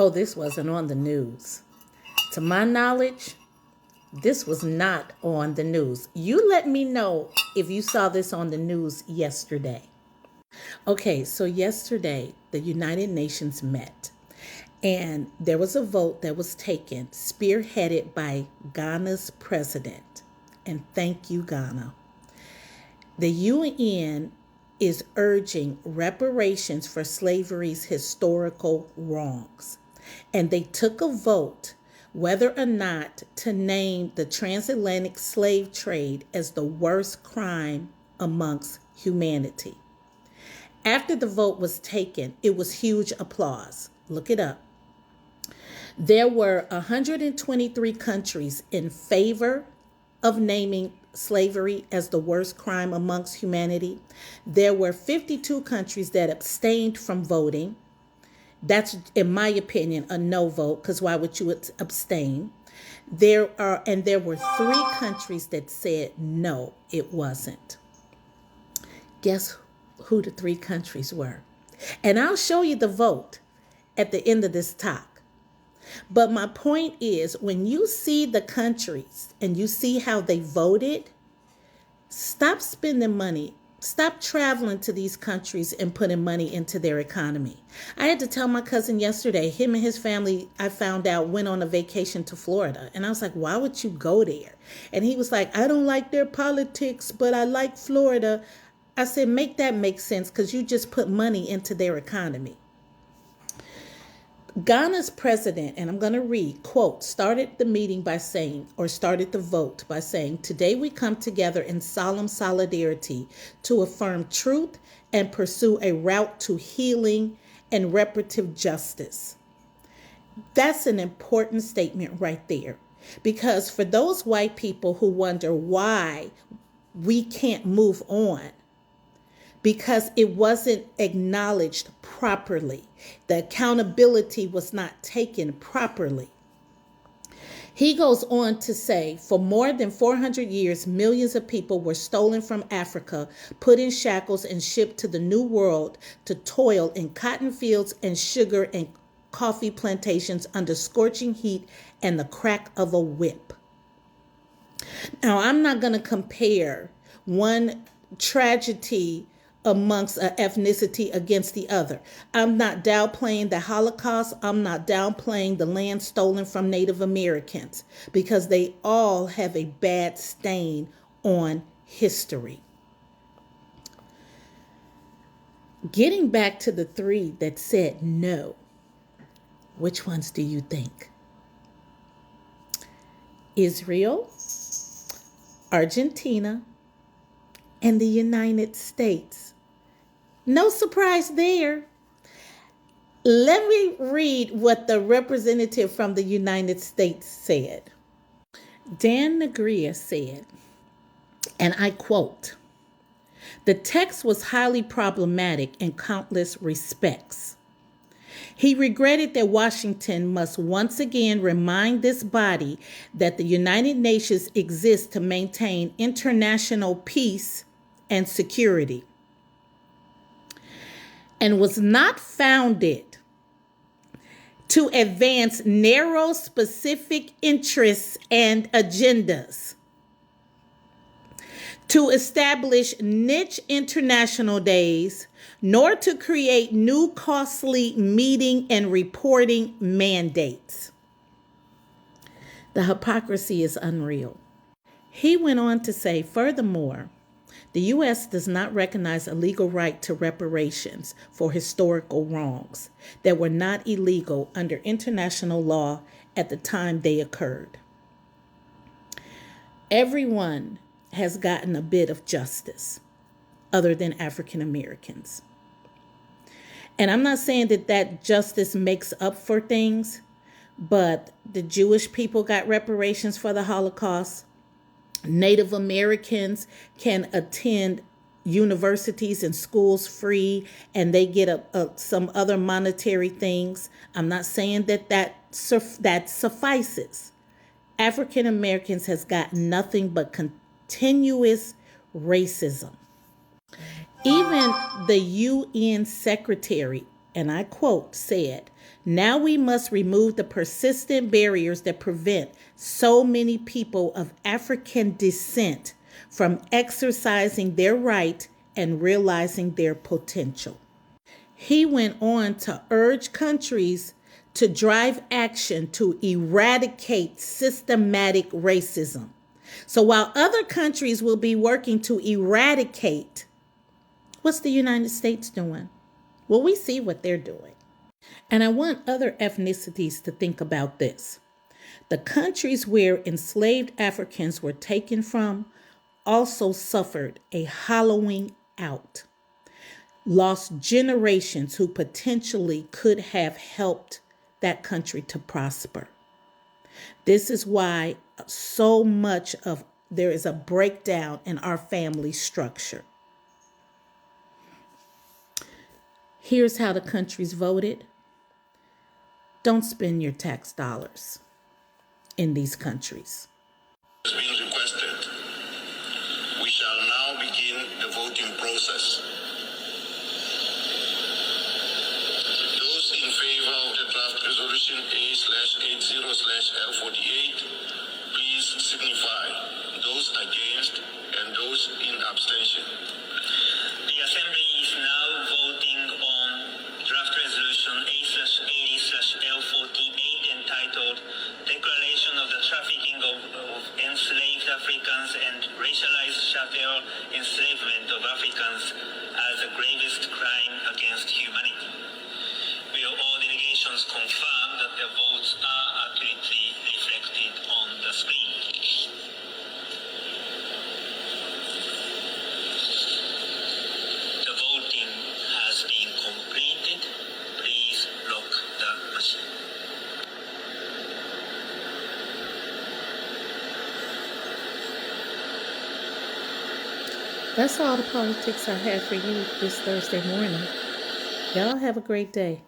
Oh, this wasn't on the news. To my knowledge, this was not on the news. You let me know if you saw this on the news yesterday. Okay, so yesterday the United Nations met and there was a vote that was taken, spearheaded by Ghana's president. And thank you, Ghana. The UN is urging reparations for slavery's historical wrongs. And they took a vote whether or not to name the transatlantic slave trade as the worst crime amongst humanity. After the vote was taken, it was huge applause. Look it up. There were 123 countries in favor of naming slavery as the worst crime amongst humanity. There were 52 countries that abstained from voting. That's, in my opinion, a no vote, because why would you abstain? There were 3 countries that said no, it wasn't. Guess who the 3 countries were? And I'll show you the vote at the end of this talk. But my point is, when you see the countries and you see how they voted, stop spending money. Stop traveling to these countries and putting money into their economy. I had to tell my cousin yesterday, him and his family, I found out, went on a vacation to Florida. And I was like, why would you go there? And he was like, I don't like their politics, but I like Florida. I said, make that make sense, because you just put money into their economy. Ghana's president, and I'm going to read, quote, started the vote by saying, today we come together in solemn solidarity to affirm truth and pursue a route to healing and reparative justice. That's an important statement right there, because for those white people who wonder why we can't move on, because it wasn't acknowledged properly. The accountability was not taken properly. He goes on to say, for more than 400 years, millions of people were stolen from Africa, put in shackles, and shipped to the New World to toil in cotton fields and sugar and coffee plantations under scorching heat and the crack of a whip. Now, I'm not going to compare one tragedy amongst an ethnicity against the other. I'm not downplaying the Holocaust. I'm not downplaying the land stolen from Native Americans, because they all have a bad stain on history. Getting back to the 3 that said no, which ones do you think? Israel, Argentina, and the United States. No surprise there. Let me read what the representative from the United States said. Dan Negria said, and I quote, the text was highly problematic in countless respects. He regretted that Washington must once again remind this body that the United Nations exists to maintain international peace and security, and was not founded to advance narrow specific interests and agendas, to establish niche international days, nor to create new costly meeting and reporting mandates. The hypocrisy is unreal. He went on to say, furthermore, the U.S. does not recognize a legal right to reparations for historical wrongs that were not illegal under international law at the time they occurred. Everyone has gotten a bit of justice other than African Americans. And I'm not saying that justice makes up for things, but the Jewish people got reparations for the Holocaust. Native Americans can attend universities and schools free, and they get some other monetary things. I'm not saying that suffices. African Americans has got nothing but continuous racism. Even the UN secretary, and I quote, said, Now we must remove the persistent barriers that prevent so many people of African descent from exercising their right and realizing their potential. He went on to urge countries to drive action to eradicate systematic racism. So while other countries will be working to eradicate, what's the United States doing? Well, we see what they're doing. And I want other ethnicities to think about this. The countries where enslaved Africans were taken from also suffered a hollowing out, lost generations who potentially could have helped that country to prosper. This is why so much of there is a breakdown in our family structure. Here's how the countries voted. Don't spend your tax dollars in these countries. Has been requested. We shall now begin the voting process. Those in favor of the draft resolution A/80/L48, please signify. Those against and those in abstention. The Assembly is now voting on draft resolution A/80/L48 entitled Declaration of the Trafficking of Enslaved Africans and Racialized Chattel Enslavement of Africans as the gravest crime against humanity. Will all delegations confirm that their votes are accurately reflected on the screen? The voting has been completed. Please lock the machine. That's all the politics I have for you this Thursday morning. Y'all have a great day.